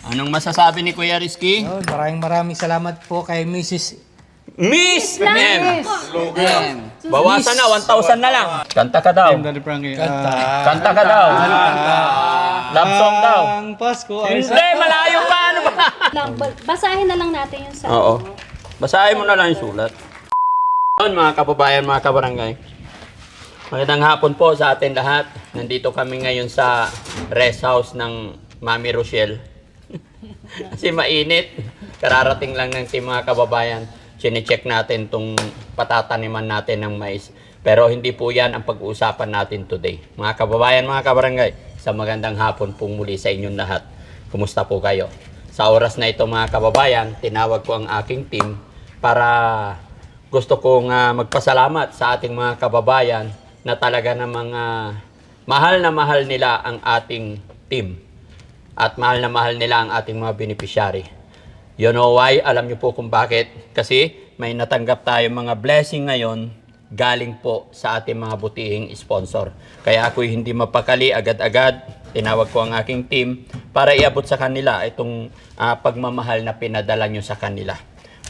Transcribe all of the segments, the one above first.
Anong masasabi ni Kuya Rizky? Maraming salamat po kay Mrs. Miss M! Bawasan na, 1,000 na lang. Kanta ka daw. Kanta ka daw. Love song daw. Ang Pasko ay Hindi, malayo pa. Ano ba? Basahin na lang natin yung sa... Oo. Basahin mo na lang yung sulat. Yun, mga kababayan, mga kabarangay. Magandang hapon po sa atin lahat. Nandito kami ngayon sa rest house ng Mami Rochelle. Kasi mainit. Kararating lang ng team, mga kababayan. Sine-check natin itong patataniman natin ng mais. Pero hindi po yan ang pag-uusapan natin today. Mga kababayan, mga kabarangay, sa magandang hapon po muli sa inyong lahat. Kumusta po kayo? Sa oras na ito, mga kababayan, tinawag ko ang aking team para gusto kong magpasalamat sa ating mga kababayan na talaga namang mahal nila ang ating team. At mahal nila ang ating mga beneficiary. You know why? Alam niyo po kung bakit. Kasi may natanggap tayo mga blessing ngayon galing po sa ating mga butihing sponsor. Kaya ako'y hindi mapakali agad-agad. Tinawag ko ang aking team para iabot sa kanila itong pagmamahal na pinadala nyo sa kanila.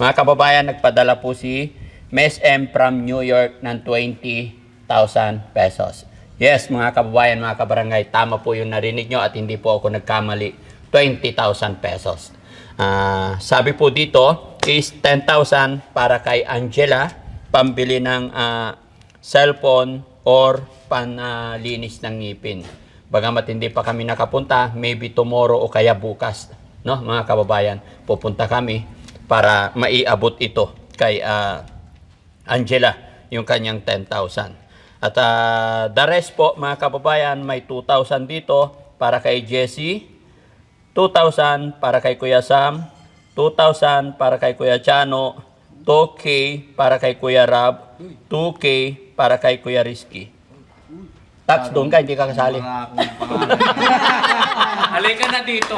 Mga kababayan, nagpadala po si Miss M from New York ng 20,000 pesos. Yes, mga kababayan, mga kabarangay, tama po yung narinig nyo at hindi po ako nagkamali. 20,000 pesos. Sabi po dito is 10,000 para kay Angela, pambili ng cellphone or panlinis ng ngipin. Bagamat hindi pa kami nakapunta, maybe tomorrow o kaya bukas, no, mga kababayan, pupunta kami para maiabot ito kay Angela, yung kanyang 10,000. At the rest po, mga kababayan, may 2,000 dito para kay Jessie, 2,000 para kay Kuya Sam, 2,000 para kay Kuya Chano, 2K para kay Kuya Rab, 2K para kay Kuya Rizky. Tax, doon ka, hindi ka kasali. Halika na dito.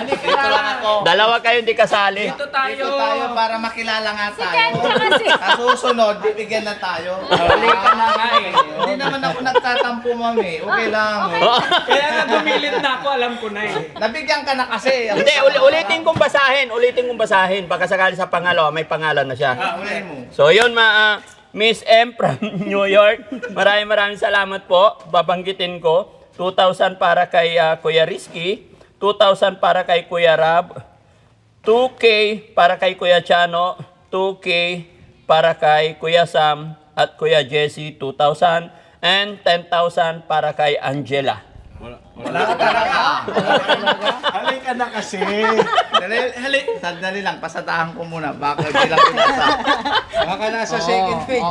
Dito lang ako. Dalawa kayo hindi kasali. Dito Dito tayo para makilala nga tayo. kasi. Sa susunod, bibigyan na tayo. Halika na nga eh. Hindi naman ako nagtatampo, mami. Okay lang. Kaya na dumilit na ako, alam ko na eh. Nabigyan ka na kasi. Hindi, ulitin kong basahin. Baka sakali sa pangalawa, may pangalan na siya. Ulay mo. So yun, Miss M from New York, maraming salamat po. Babanggitin ko, 2,000 para kay Kuya Rizky, 2,000 para kay Kuya Rab, 2K para kay Kuya Chano, 2K para kay Kuya Sam at Kuya Jesse, 2,000, and 10,000 para kay Angela. Wala ka talaga. Halika na kasi. Sandali lang, pasadahan ko muna. Baka bilang pinasa. Baka nasa second page.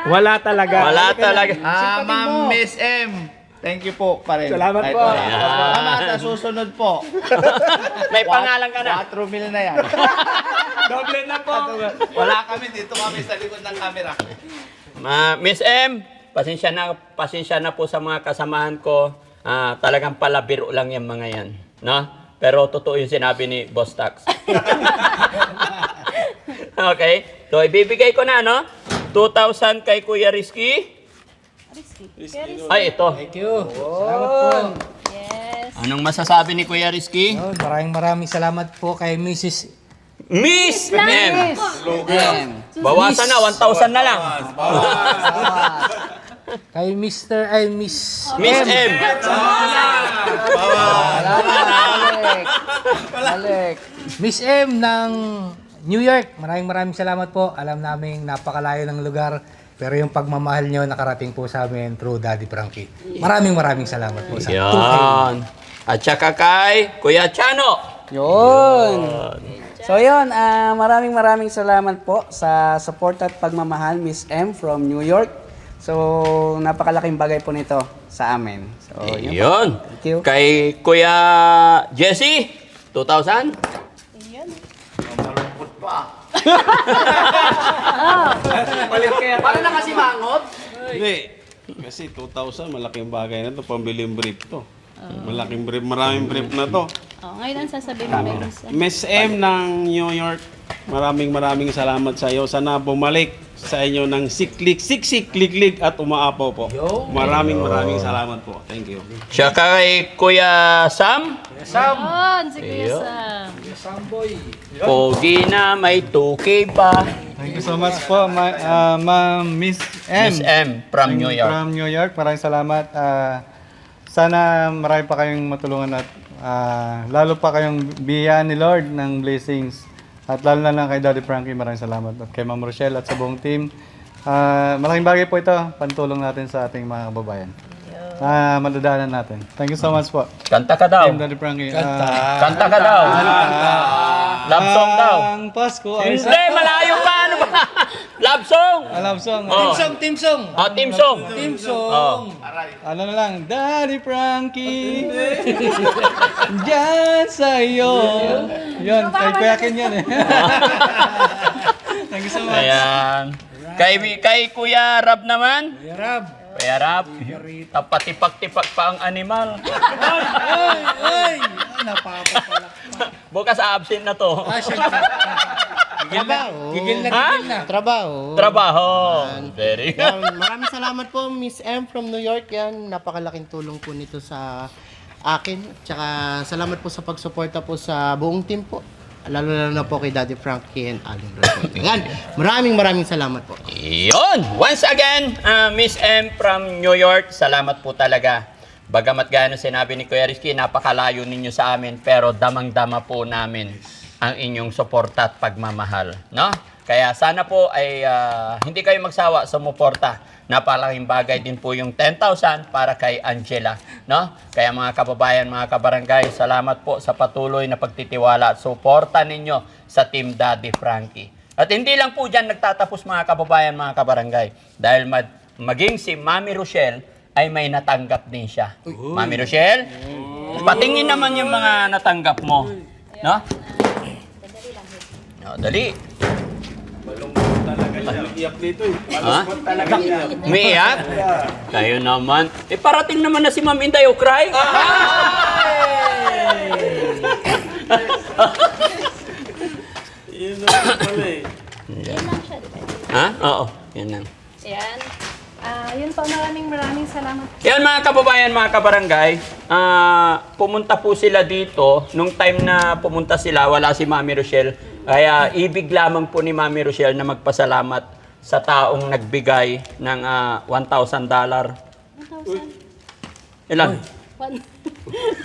Wala talaga. Wala talaga. Ma'am Miss M. Thank you po pa rin. Salamat Kahit po. wala. Ayan. Mama, sa susunod po. May pangalan ka na. 4 mil na yan. Doble na po. Wala kami, dito kami sa likod ng camera. Miss M, pasensya na po sa mga kasamahan ko. Talagang palabiro lang yung mga yan, no? Pero totoo yung sinabi ni Boss Tax. Okay? So ibibigay ko na, no? 2,000 kay Kuya Rizky. Ay, ito. Thank you. Salamat po. Yes. Anong masasabi ni Kuya Rizky? Maraming salamat po kay Mrs. Miss M! Bawasan na, 1,000 na lang. Kay Mr. ay Miss. Miss M! Miss M ng New York. Maraming salamat po. Alam namin napakalayo ng lugar. Pero yung pagmamahal nyo nakarating po sa amin through Daddy Frankie. Maraming salamat po sa 2K. Yan. At saka kay Kuya Chano. Yun. So yun, maraming salamat po sa support at pagmamahal, Miss M from New York. So napakalaking bagay po nito sa amin. So yun. Yun. Thank you. Kay Kuya Jesse, 2,000. Malungkot pa. Para na kasi mangot. Hindi. Kasi 2,000, malaking bagay na ito. Pambiling brief to. Malaking brief, maraming brief na to. Oh, ngayon ang sasabihin mo kay Miss M. Miss M ng New York, maraming salamat sa iyo. Sana bumalik sa inyo ng siksik-liklik at umaapaw po. Maraming salamat po. Thank you. Siya kay Kuya Sam. Yun, si Kuya Sam. Pogi na, may 2K pa. Thank you so much po, Ma'am Miss M. Miss M from New York. From New York. Maraming salamat. Sana marami pa kayong matulungan at lalo pa kayong biyayaan ni Lord ng blessings. At lalo na lang kay Daddy Frankie, maraming salamat. At kay Ma'am Rochelle at sa buong team. Malaking bagay po ito, pantulong natin sa ating mga kababayan. Madadaanan natin. Thank you so much po. Kanta ka daw. Team Daddy Frankie. Kanta ka daw. Love song daw. Ang Pasko ay Hindi, malayo pa. Ano ba? Love song. love song. Oh. Team song. Oh, team song. Team song. Oh. Ano na lang, Daddy Frankie, diyan sa'yo. Yun, kay Kuya Ken yan eh. Thank you so much. Ayan. Kay Kuya Rab naman. Rab. Kuya Rab. Tapatipak-tipak pa ang animal. Ay! Napapapalak. Bukas absent na to. Trabaho. Gigil na. Trabaho. Very good. Yan, maraming salamat po Miss M from New York. Yan, napakalaking tulong po nito sa akin. Tsaka salamat po sa pagsuporta po sa buong team po. Lalo na po kay Daddy Frankie and Aling Rosote. Yan, maraming salamat po. Yun! Once again, Miss M from New York, salamat po talaga. Bagamat gano'n sinabi ni Kuya Rizky, napakalayo ninyo sa amin, pero damang-dama po namin ang inyong suporta at pagmamahal. No? Kaya sana po ay hindi kayo magsawa sa sumuporta. Napakalaking bagay din po yung 10,000 para kay Angela. No? Kaya mga kababayan, mga kabarangay, salamat po sa patuloy na pagtitiwala at suporta ninyo sa Team Daddy Frankie. At hindi lang po dyan nagtatapos mga kababayan, mga kabarangay. Dahil maging si Mami Rochelle ay may natanggap din siya. Mami Rochelle, patingin naman yung mga natanggap mo. No? No, dali. Iyak dito eh. Ha? Umiiyak? Kayo naman. Eh, parating naman na si Ma'am Inday Ukray. Yun naman pala eh. Yan lang siya, di ba? Ha? Oo. Yan lang. Yan. Yun po, maraming salamat. Yan mga kababayan, mga kabarangay. Pumunta po sila dito. Nung time na pumunta sila, wala si Mami Rochelle. Kaya ibig lamang po ni Mami Rochelle na magpasalamat sa taong nagbigay ng $1,000. 1,000? Ilan?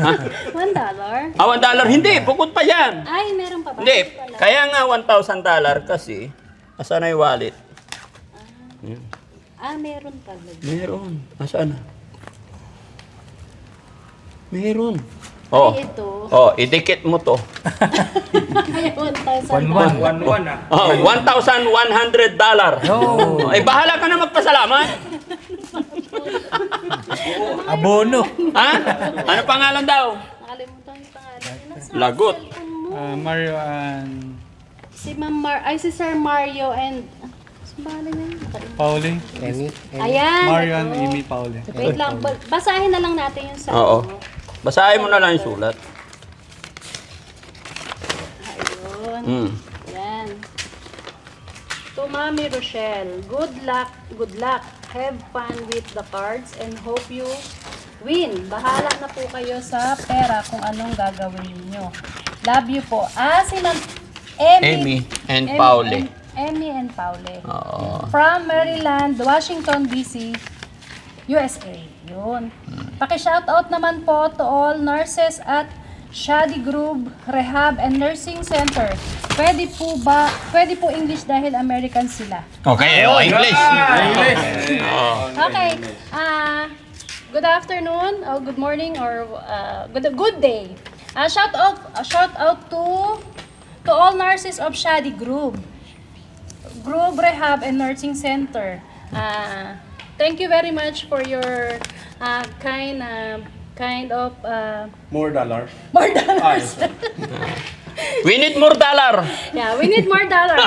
Ha? $1? $1? Hindi, bukod pa yan. Ay, meron pa ba? Hindi, kaya nga $1,000 kasi, asan na yung wallet? Meron talaga. Meron. Asan na? Meron. Oh. Ay, ito. Oh, idikit mo to. Ay, 1,000. 1-1 ah. Oh, $1,100. Oh. Eh, bahala ka na magpasalamat. Abono. Ha? Ano pangalan daw? Nakalimutan yung pangalan. Nasa Lagot. cellphone mo. Mario and Si si Sir Mario and... Saan pangalan niya? Nakalimutan. Pauli. Ayan. Mario and ito. Amy Pauli. Wait lang. Basahin na lang natin yung sa Oo. ano. Basahin mo na lang yung sulat. Ayun. Mm. Yan. To Mami Rochelle, good luck. Have fun with the cards and hope you win. Bahala na po kayo sa pera kung anong gagawin niyo. Love you po. Si Ma'am Amy and Pauli. Amy and Pauli. Oo. From Maryland, Washington, D.C., USA. Yun. Paki-shoutout naman po to all nurses at Shady Group Rehab and Nursing Center. Pwede po English dahil American sila. Okay, oh, English. Okay. Good afternoon, or good morning, or good day. Shout out to all nurses of Shady Group Rehab and Nursing Center. Thank you very much for your kind of More dollars. more dollars. We need more dollar. Yeah, we need more dollars.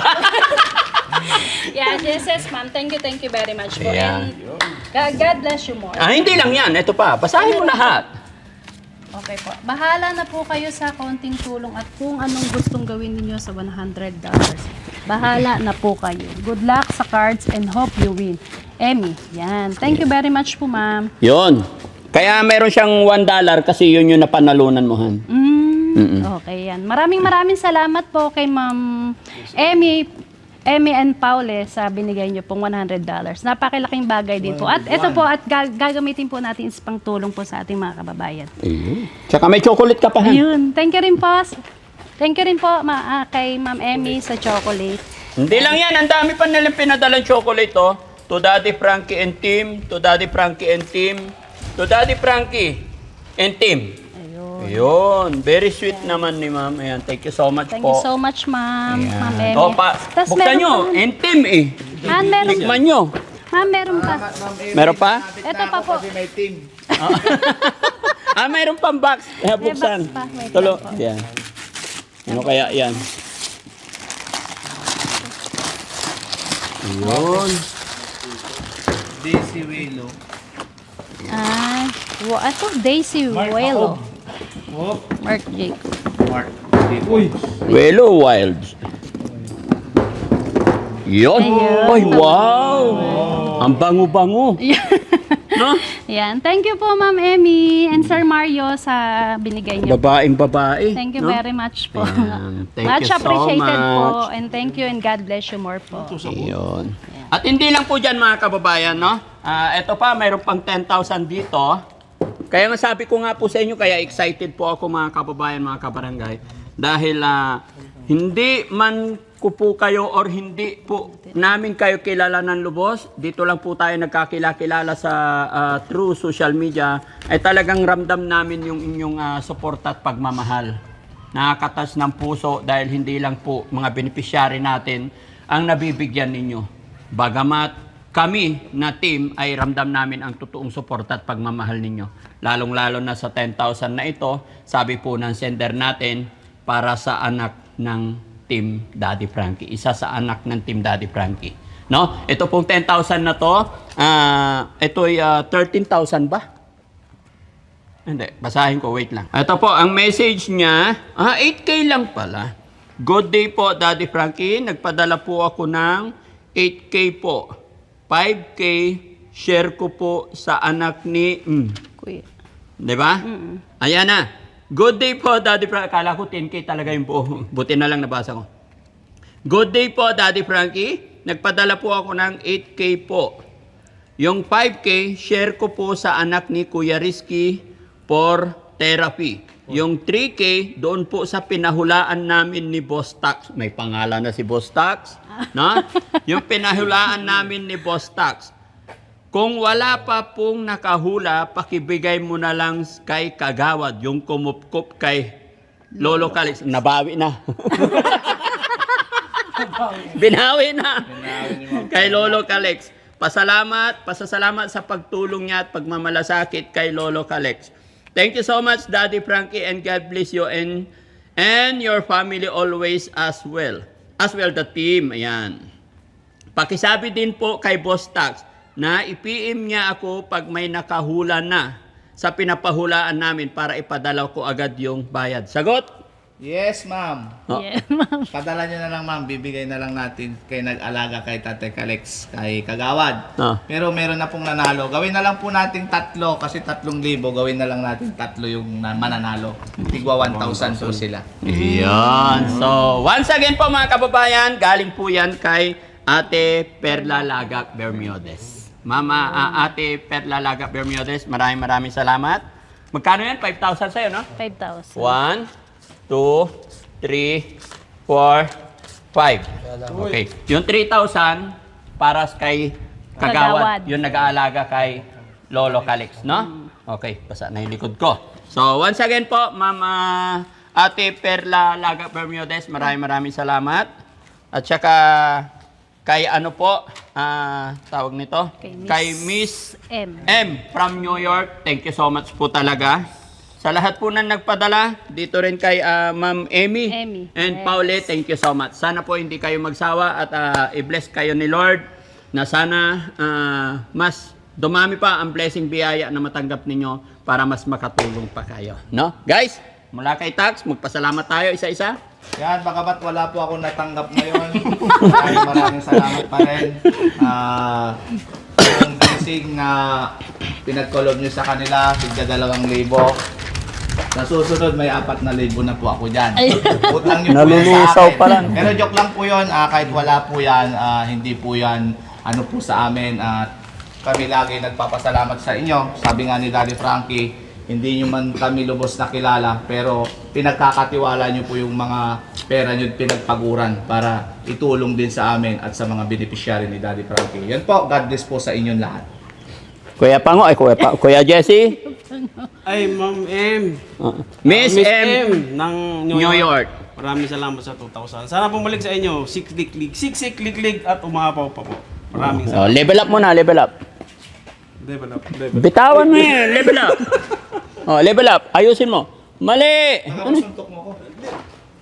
Yeah, yes, ma'am. Thank you very much po. Yeah. And God bless you more. Hindi lang yan. Ito pa. Basahin mo lahat. Okay po. Bahala na po kayo sa konting tulong at kung anong gustong gawin ninyo sa $100. Bahala na po kayo. Good luck sa cards and hope you win. Emmy, yan. Thank you very much po, ma'am. Yun. Kaya meron siyang $1 kasi yun yung napanalunan mo, Han. Okay, yan. Maraming salamat po kay Ma'am Emmy and Paule sa binigay niyo pong $100. Napakilaking bagay din po. At ito po, at gagamitin po natin is pang tulong po sa ating mga kababayan. Ayun. Tsaka may chocolate ka pa, Han. Ayun. Thank you rin po. Thank you rin po kay Ma'am Emmy sa chocolate. Hindi lang yan. Ang dami pa nilang pinadalang chocolate, oh. To Daddy Frankie and team. To Daddy Frankie and team. To Daddy Frankie and team. Ayun. Very sweet naman ni Ma'am. Ayan. Thank you so much Thank po. you so much, Ma'am. Ma'am Emmy. O, Tas buksan nyo. And team, eh. Ma'am, meron Tikman nyo. Ma'am, meron pa. Meron pa? Ito pa po. Kasi may team. Meron pang box. Kaya buksan. box pa. Wait Tulo. lang po. Yan. Ano kaya yan? Ayun. Daisy Welo. Ito, Daisy Welo. Mark Jacob. Mark. Welo Wilds. Yun. Ayun. Ay, wow. Ang bango-bango. No? Yan. Thank you po, Ma'am Emmy and Sir Mario sa binigay niyo. Babaeng babae. Thank you no? very much po. Ayan. Thank Much you so appreciated po. much. And thank you and God bless you more po. Ayun. At hindi lang po dyan mga kababayan, no? Ito pa, mayroon pang 10,000 dito. Kaya nga sabi ko nga po sa inyo, kaya excited po ako mga kababayan, mga kabarangay. Dahil hindi man ko po kayo or hindi po namin kayo kilala ng lubos, dito lang po tayo nagkakilala sa through social media, ay talagang ramdam namin yung inyong suporta at pagmamahal. Nakakatas ng puso dahil hindi lang po mga beneficiary natin ang nabibigyan ninyo. Bagamat kami na team ay ramdam namin ang totoong suporta at pagmamahal ninyo. Lalong-lalo na sa 10,000 na ito, sabi po ng sender natin, para sa anak ng Team Daddy Frankie. Isa sa anak ng Team Daddy Frankie. No? Ito pong 10,000 na to, ito ay 13,000 ba? Hindi, basahin ko, wait lang. Ito po, ang message niya, 8K lang pala. Good day po, Daddy Frankie. Nagpadala po ako ng 8K po. 5K, share ko po sa anak ni... Kuya. Diba? Ayan na. Good day po, Daddy Frankie. Akala ko 10K talaga yung buo. Buti na lang nabasa ko. Good day po, Daddy Frankie. Nagpadala po ako ng 8K po. Yung 5K, share ko po sa anak ni Kuya Rizky for therapy. Yung 3K, doon po sa pinahulaan namin ni Boss Tax. May pangalan na si Boss Tax. No? Yung pinahulaan namin ni Boss Tax. Kung wala pa pong nakahula, pakibigay mo na lang kay Kagawad. Yung kumupkup kay Lolo Calix. Nabawi na. Binawi na. Kay Lolo Calix. Pasasalamat sa pagtulong niya at pagmamalasakit kay Lolo Calix. Thank you so much, Daddy Frankie, and God bless you and your family always as well. As well, the team. Ayan. Pakisabi din po kay Boss Tax na i-PM niya ako pag may nakahula na sa pinapahulaan namin para ipadala ko agad yung bayad. Sagot? Yes, ma'am. Oh. Yeah, ma'am. Padala nyo na lang, ma'am. Bibigay na lang natin kay nag-alaga kay Tate Calix, kay Kagawad. Ah. Pero meron na pong nanalo. Gawin na lang po natin 3 kasi 3,000. Gawin na lang natin 3 yung mananalo. Tigwa 1,000 po sila. Iyan. So, once again po mga kababayan, galing po yan kay Ate Perla Lagak Bermiodes. Mama, Ate Perla Lagak Bermiodes, maraming salamat. Magkano yan? 5,000 sa'yo, no? 5,000. 1, 2, 3, 4, 5. Okay. Yung 3,000 para kay Kagawad. Kagawad. Yung nag-aalaga kay Lolo Calix, no? Okay. Basa na yung likod ko. So, once again po, Mama Ate Perla Laga Bermiodes, maraming salamat. At saka kay ano po, tawag nito? Kay Miss M from New York. Thank you so much po talaga. Sa lahat po na nagpadala, dito rin kay Ma'am Emmy and Paulette, thank you so much. Sana po hindi kayo magsawa at i-bless kayo ni Lord na sana mas dumami pa ang blessing biyaya na matanggap ninyo para mas makatulong pa kayo. No? Guys, mula kay Tax, magpasalamat tayo isa-isa. Yan, bagamat wala po ako natanggap ngayon. Maraming salamat pa rin. Yung blessing na pinagkolob nyo sa kanila, tigda 2,000. Sa susunod, may 4,000 na po ako dyan. Utang nyo po yan sa Nalulusaw akin. pa lang. Pero joke lang po yun, kahit wala po yan, hindi po yan ano po sa amin. Kami lagi nagpapasalamat sa inyo. Sabi nga ni Daddy Frankie, hindi nyo man kami lubos na kilala, pero pinagkakatiwala nyo po yung mga pera nyo pinagpaguran para itulong din sa amin at sa mga beneficiary ni Daddy Frankie. Yan po, God bless po sa inyong lahat. Kuya Pango, Kuya Jesse, Ay, Ma'am M. Miss M. ng New York. Maraming salamat sa 2,000. Sana bumalik sa inyo. Siksik-lig at umapaw pa po. Maraming Oh, salamat. level up muna, level up. Level up. Bitawan mo yan, level up. Oh, level up. Ayusin mo. Mali! Suntok mo ko.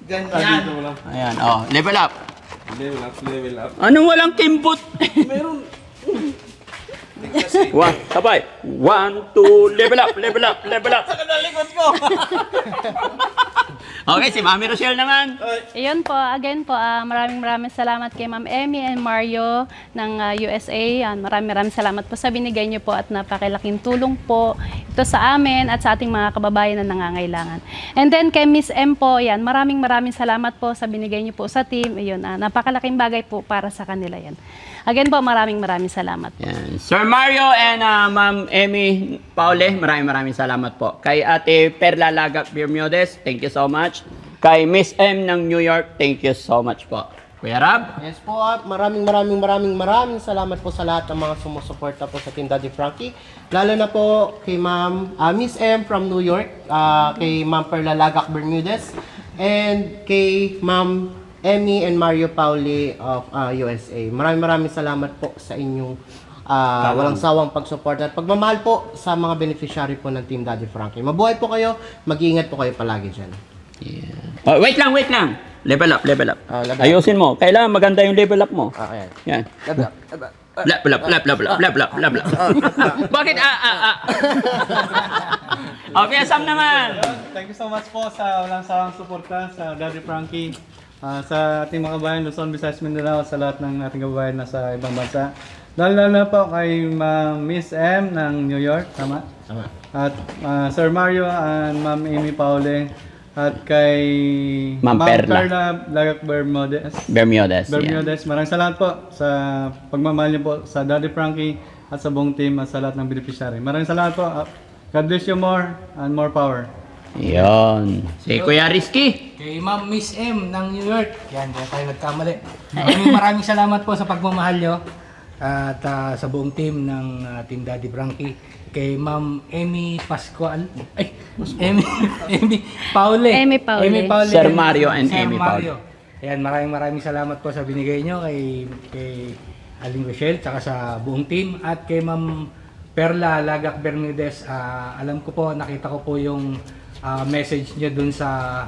Ganyan. Ayan, oh, level up. Level up. Anong walang kimbot? Meron. One, sabay. 1, 2, level up, level up, level up. Okay, si Mami Rochelle naman. Ayun po, again po, maraming salamat kay Ma'am Emmy and Mario ng USA. Maraming salamat po sa binigay niyo po at napakilaking tulong po ito sa amin at sa ating mga kababayan na nangangailangan. And then kay Miss M po, yan, maraming salamat po sa binigay niyo po sa team. Ayun, napakalaking bagay po para sa kanila yan. Again po, maraming salamat po. Yan. Sir Mario and Ma'am Emmy Paule, maraming salamat po. Kay Ate Perla Lagak Bermudez, thank you so much. Kay Miss M ng New York, thank you so much po. Kuya Rab? Yes po, at maraming salamat po sa lahat ng mga sumusuporta po sa Team Daddy Frankie. Lalo na po kay Ma'am Miss M from New York, kay Ma'am Perla Lagak Bermudez, and kay Ma'am Emmy and Mario Pauli of USA. Maraming salamat po sa inyong walang sawang pag-support at pagmamahal po sa mga beneficiary po ng Team Daddy Frankie. Mabuhay po kayo, mag-iingat po kayo palagi dyan. Yeah. Oh, wait lang. Level up. Level up. Ayusin mo. Kailangan maganda yung level up mo. Ayan. Yan. Level up. Level up. Bakit? Okay, Sam naman. Thank you so much po sa walang sawang suporta sa Daddy Frankie. Sa ating mga kababayan, Luzon, Visayas, Mindanao, sa lahat ng ating kababayan na sa ibang bansa. Lalo na po kay Miss M ng New York, tama? Tama. At Sir Mario and Ma'am Amy Paule. At kay Ma'am Perla Lagak Bermudez. Bermudez. Maraming salamat po sa pagmamahal niyo po sa Daddy Frankie at sa buong team at sa lahat ng beneficiary. Maraming salamat po. God bless you more and more power. Yon. Si Kuya Rizky. Kay Ma'am Miss M ng New York. Yan, kaya tayo nagkamali. Maraming salamat po sa pagmamahal nyo at sa buong team ng Team Daddy Frankie. Kay Ma'am Emmy Pascual. Ay, Emmy Paule. Emmy Paule. Sir Mario and Sir Emmy Mario. Ayan, maraming salamat po sa binigay nyo kay Aling Rochelle tsaka sa buong team at kay Ma'am Perla Lagak Bermudez. Alam ko po, nakita ko po yung message niya dun sa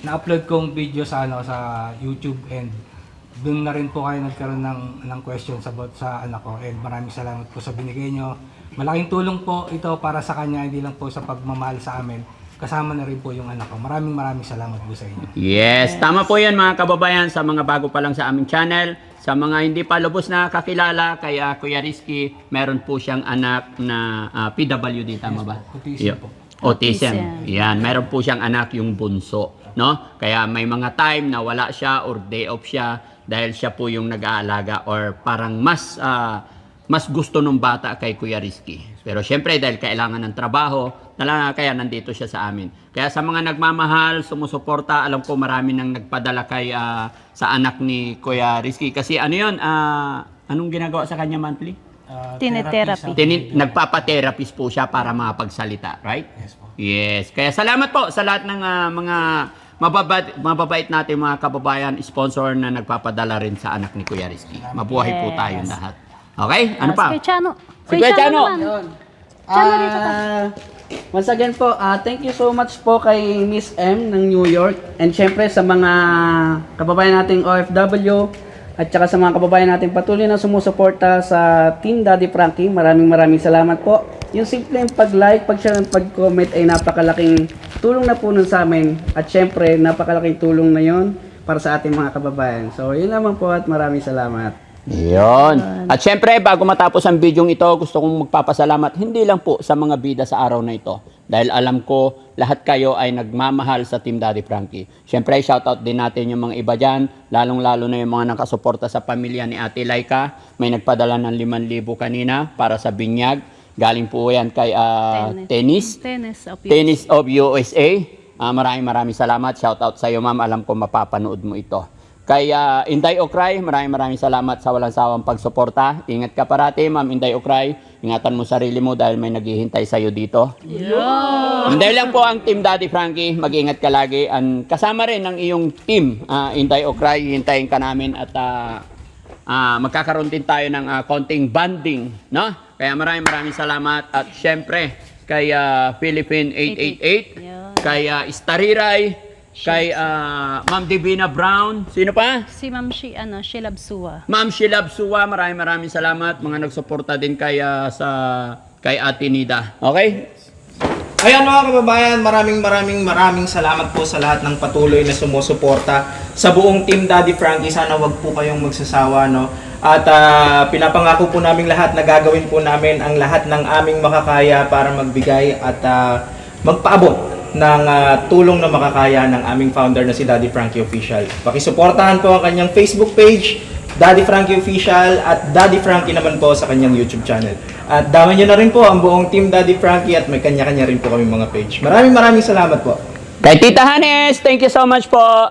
na-upload kong video sa sa YouTube, and dun na rin po kayo nagkaroon ng questions about sa anak ko, and maraming salamat po sa binigay nyo. Malaking tulong po ito para sa kanya, hindi lang po sa pagmamahal sa amin, kasama na rin po yung anak ko. Maraming salamat po sa inyo. Yes, tama po yan mga kababayan, sa mga bago pa lang sa aming channel. Sa mga hindi pa lubos na kakilala, kay Kuya Rizky, meron po siyang anak na PWD, tama ba? Autism po. Autism. Yan, meron po siyang anak, yung bunso, no? Kaya may mga time na wala siya or day off siya dahil siya po yung nag-aalaga, or parang mas gusto ng bata kay Kuya Rizky. Pero syempre dahil kailangan ng trabaho, kaya nandito siya sa amin. Kaya sa mga nagmamahal, sumusuporta, alam ko marami nang nagpadala kay sa anak ni Kuya Rizky. Kasi ano yun, anong ginagawa sa kanya monthly? Tinetherapy. Nagpapa-therapist po siya para makapagsalita, right? Yes po. Yes. Kaya salamat po sa lahat ng mga mababait natin mga kababayan, sponsor na nagpapadala rin sa anak ni Kuya Rizky. Mabuhay po tayong lahat. Okay? Ano pa? Si Chano. Si Kuya Chano. Once again po, thank you so much po kay Miss M ng New York, and syempre sa mga kababayan nating OFW At saka sa mga kababayan natin patuloy na sumusuporta sa Team Daddy Frankie, maraming salamat po. Yung simpleng pag-like, pag-share, at pag-comment ay napakalaking tulong na po nun sa amin. At syempre, napakalaking tulong na yon para sa ating mga kababayan. So, yun lamang po at maraming salamat. Yun. At syempre, bago matapos ang video ito, gusto kong magpapasalamat hindi lang po sa mga bida sa araw na ito. Dahil alam ko, lahat kayo ay nagmamahal sa Team Daddy Frankie. Syempre, shoutout din natin yung mga iba dyan, lalong-lalo na yung mga nakasuporta sa pamilya ni Ate Laika. May nagpadala ng 5,000 kanina para sa binyag. Galing po yan kay Tennis of USA. Maraming salamat. Shoutout sa iyo, ma'am. Alam ko mapapanood mo ito. Kay Inday Okray, maraming salamat sa walang sawang pagsuporta. Ingat ka parati, Ma'am Inday Okray. Ingatan mo sarili mo dahil may naghihintay sa iyo dito. Hindi lang po ang Team Daddy Frankie. Mag-ingat ka lagi. Kasama rin ang iyong team, Inday Okray. Hintayin ka namin at magkakaroon din tayo ng konting banding, no? Kaya maraming salamat. At syempre, kay Philippine 888, kay Stariray, kay Ma'am Divina Brown. Sino pa? Si Ma'am Sheila Bsua. Ma'am Sheila Bsua, maraming salamat. Mga nagsuporta din kay Ate Nida. Okay? Ayan mga kababayan, maraming salamat po sa lahat ng patuloy na sumusuporta sa buong Team Daddy Frankie. Sana wag po kayong magsasawa, no? At pinapangako po namin lahat na gagawin po namin ang lahat ng aming makakaya para magbigay at magpaabot ng tulong na makakaya ng aming founder na si Daddy Frankie Official. Pakisuportahan po ang kanyang Facebook page, Daddy Frankie Official, at Daddy Frankie naman po sa kanyang YouTube channel. At dama nyo na rin po ang buong Team Daddy Frankie at may kanya-kanya rin po kami mga page. Maraming salamat po. Kay Tita Hanes, thank you so much po.